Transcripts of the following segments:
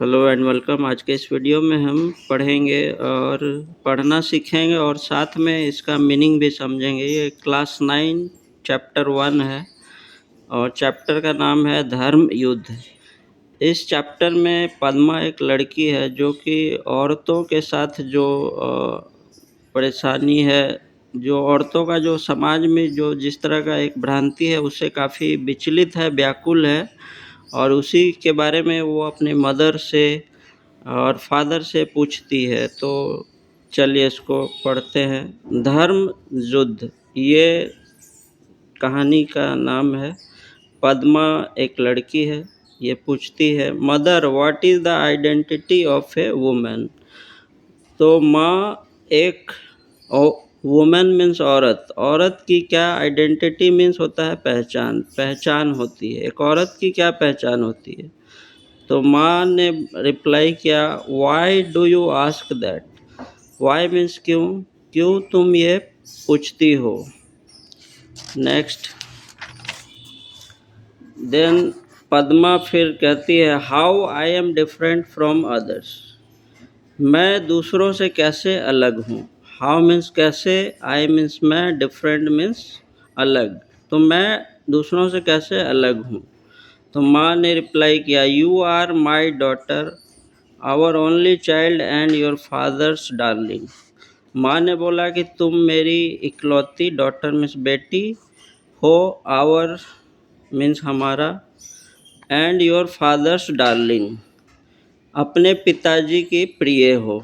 Hello and welcome. आज के इस वीडियो में हम पढ़ेंगे और पढ़ना सीखेंगे और साथ में इसका मीनिंग भी समझेंगे। ये क्लास 9 चैप्टर 1 है और चैप्टर का नाम है धर्म युद्ध। इस चैप्टर में पद्मा एक लड़की है जो कि औरतों के साथ जो परेशानी है, जो औरतों का जो समाज में जो जिस तरह का एक भ्रांति है उससे काफ़ी विचलित है, व्याकुल है और उसी के बारे में वो अपने मदर से और फादर से पूछती है। तो चलिए इसको पढ़ते हैं। धर्म युद्ध ये कहानी का नाम है। पद्मा एक लड़की है, ये पूछती है mother what is the identity of a women. तो माँ एक वुमेन मीन्स औरत, औरत की क्या आइडेंटिटी मीन्स होता है पहचान, पहचान होती है। एक औरत की क्या पहचान होती है। तो माँ ने रिप्लाई किया why do you ask that. Why means क्यों, क्यों तुम ये पूछती हो। नेक्स्ट देन पद्मा फिर कहती है how I am different from others. मैं दूसरों से कैसे अलग हूँ। हाउ मीन्स कैसे, आई मीन्स मैं, डिफरेंट मीन्स अलग। तो मैं दूसरों से कैसे अलग हूँ। तो माँ ने रिप्लाई किया you are my daughter, our only child and your father's darling. माँ ने बोला कि तुम मेरी इकलौती, डॉटर मीन्स बेटी हो, आवर मीन्स हमारा, एंड योर फादर्स डार्लिंग अपने पिताजी की प्रिय हो।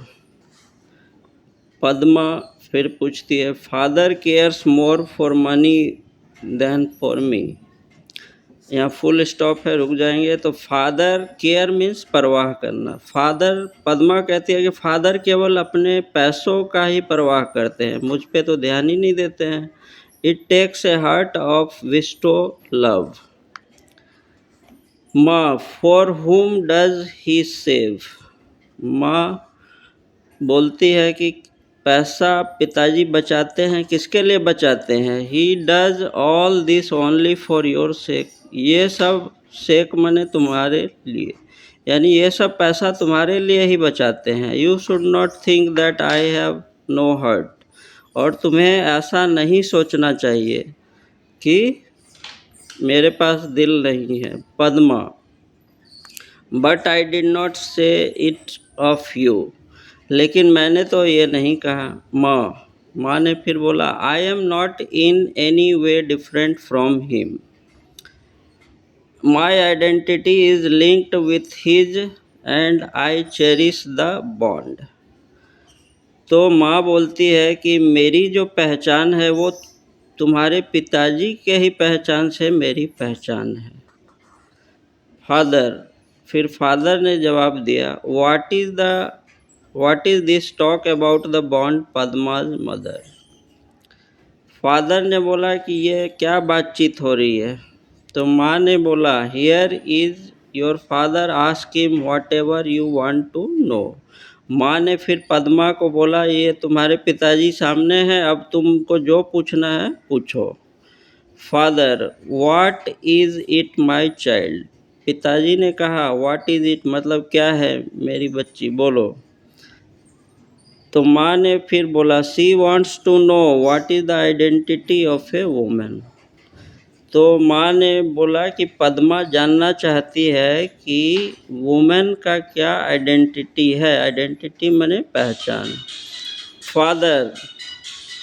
पद्मा फिर पूछती है father cares more for money than for me. यहाँ फुल स्टॉप है, रुक जाएंगे। तो फादर केयर मीन्स परवाह करना। फादर, पद्मा कहती है कि फादर केवल अपने पैसों का ही परवाह करते हैं, मुझ पे तो ध्यान ही नहीं देते हैं। It takes a heart of विस्टो लव। माँ for whom does he save. माँ बोलती है कि पैसा पिताजी बचाते हैं, किसके लिए बचाते हैं। He does all this only for your sake. ये सब सेक मने तुम्हारे लिए, यानी ये सब पैसा तुम्हारे लिए ही बचाते हैं। You should not think that I have no heart. और तुम्हें ऐसा नहीं सोचना चाहिए कि मेरे पास दिल नहीं है। Padma but I did not से इट ऑफ यू। लेकिन मैंने तो ये नहीं कहा। माँ ने फिर बोला I am not in any way different from him. My identity is linked with his and I cherish the bond. तो माँ बोलती है कि मेरी जो पहचान है वो तुम्हारे पिताजी के ही पहचान से मेरी पहचान है। फादर, फिर फादर ने जवाब दिया What is this talk about the bond पद्मा's mother। Father ने बोला कि ये क्या बातचीत हो रही है। तो माँ ने बोला Here is your father, ask him whatever you want to know। माँ ने फिर पद्मा को बोला ये तुम्हारे पिताजी सामने हैं, अब तुमको जो पूछना है पूछो। Father What is it my child। पिताजी ने कहा What is it मतलब क्या है मेरी बच्ची, बोलो। तो माँ ने फिर बोला she wants to know what is the identity of a women. तो माँ ने बोला कि पद्मा जानना चाहती है कि वुमेन का क्या आइडेंटिटी है। आइडेंटिटी माने पहचान। Father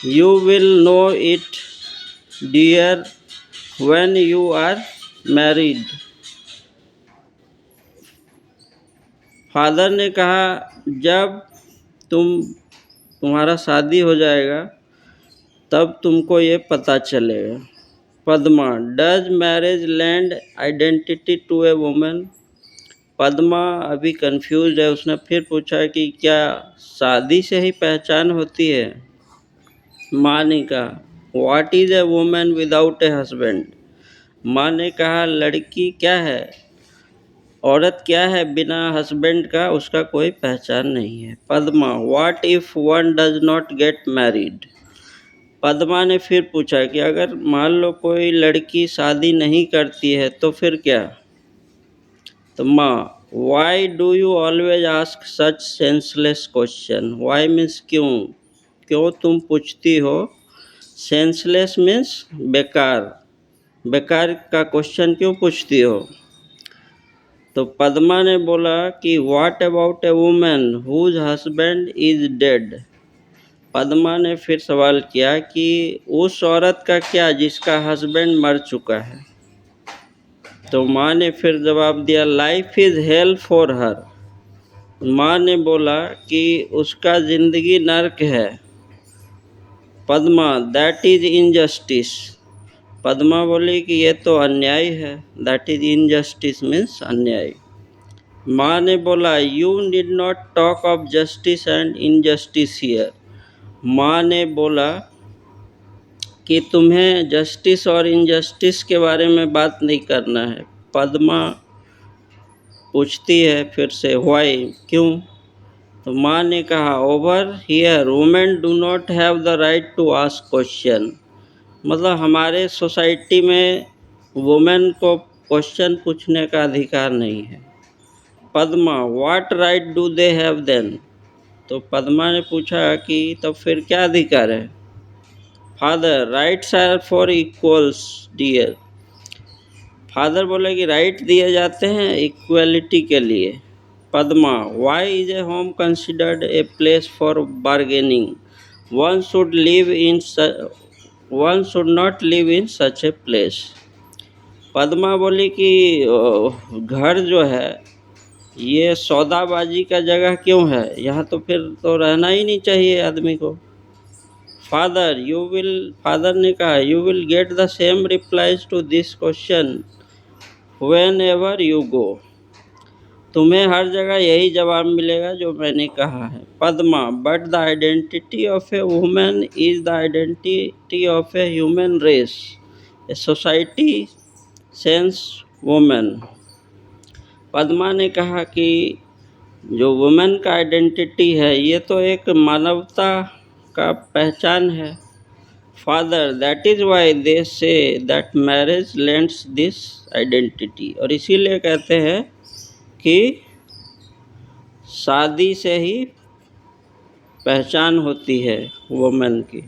you will know it dear when you are married. Father ने कहा जब तुम्हारा शादी हो जाएगा तब तुमको ये पता चलेगा। Padma does marriage lend identity to a women. Padma अभी कंफ्यूज है, उसने फिर पूछा कि क्या शादी से ही पहचान होती है। माँ ने कहा what is a women without a husband. माँ ने कहा लड़की क्या है, औरत क्या है बिना हस्बैंड का, उसका कोई पहचान नहीं है। Padma what if one does not get married. Padma ने फिर पूछा कि अगर मान लो कोई लड़की शादी नहीं करती है तो फिर क्या। तो माँ why do you always ask such senseless question. Why means क्यों, क्यों तुम पूछती हो। सेंसलेस मीन्स बेकार, बेकार का क्वेश्चन क्यों पूछती हो। तो पद्मा ने बोला कि what about a woman whose husband is dead. Padma ने फिर सवाल किया कि उस औरत का क्या जिसका हस्बैंड मर चुका है। तो माँ ने फिर जवाब दिया life is hello for her. माँ ने बोला कि उसका जिंदगी नर्क है। Padma that is injustice. Padma बोली कि ये तो अन्याय है। दैट इज इनजस्टिस मीन्स अन्याय। माँ ने बोला you need not talk of justice and injustice here. माँ ने बोला कि तुम्हें जस्टिस और इनजस्टिस के बारे में बात नहीं करना है। पद्मा पूछती है फिर से व्हाई, क्यों। तो माँ ने कहा over here women do not have the right to ask question. मतलब हमारे सोसाइटी में वुमेन को क्वेश्चन पूछने का अधिकार नहीं है। Padma what right do they have then. तो पद्मा ने पूछा कि तो फिर क्या अधिकार है। Father rights are for equals dear. Father बोले कि राइट दिए जाते हैं इक्वलिटी के लिए। Padma why is a home considered a place for bargaining. One should live in one should not live in such a place. Padma बोली कि घर जो है ये सौदाबाजी का जगह क्यों है, यहाँ तो फिर तो रहना ही नहीं चाहिए आदमी को। फादर ने कहा you will get the same replies to this question whenever you go. तुम्हें हर जगह यही जवाब मिलेगा जो मैंने कहा है। Padma but the identity of a women is the identity of a human race. A society sense women. Padma ने कहा कि जो वुमेन का आइडेंटिटी है ये तो एक मानवता का पहचान है। Father that is why they say that marriage lends this identity. और इसीलिए कहते हैं कि शादी से ही पहचान होती है वुमेन की,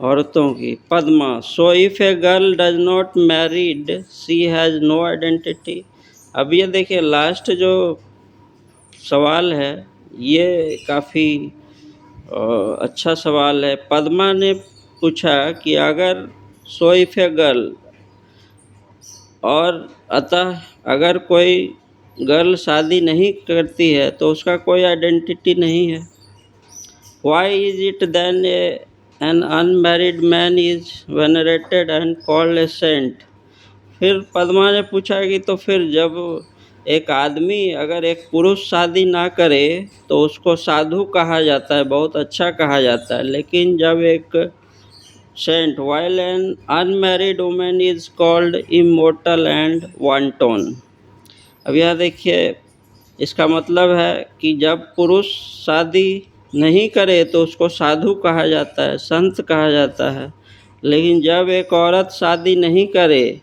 औरतों की। Padma so if a girl does not married she has no identity. अब ये देखिए लास्ट जो सवाल है ये काफ़ी अच्छा सवाल है। पद्मा ने पूछा कि अगर सो इफ़ ए गर्ल, और अतः अगर कोई गर्ल शादी नहीं करती है तो उसका कोई आइडेंटिटी नहीं है। Why is it then an unmarried man is venerated and called a saint. फिर पद्मा ने पूछा कि तो फिर जब एक आदमी अगर एक पुरुष शादी ना करे तो उसको साधु कहा जाता है, बहुत अच्छा कहा जाता है, लेकिन जब एक saint while an unmarried woman is called immortal and wanton. अब यह देखिए इसका मतलब है कि जब पुरुष शादी नहीं करे तो उसको साधु कहा जाता है, संत कहा जाता है, लेकिन जब एक औरत शादी नहीं करे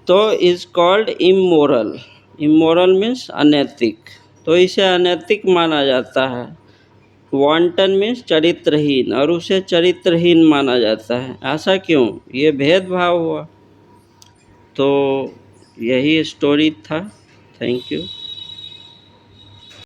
तो is called immoral. Immoral means अनैतिक, तो इसे अनैतिक माना जाता है। वांटन मीन्स चरित्रहीन, और उसे चरित्रहीन माना जाता है। ऐसा क्यों, ये भेदभाव हुआ। तो यही स्टोरी था। Thank you.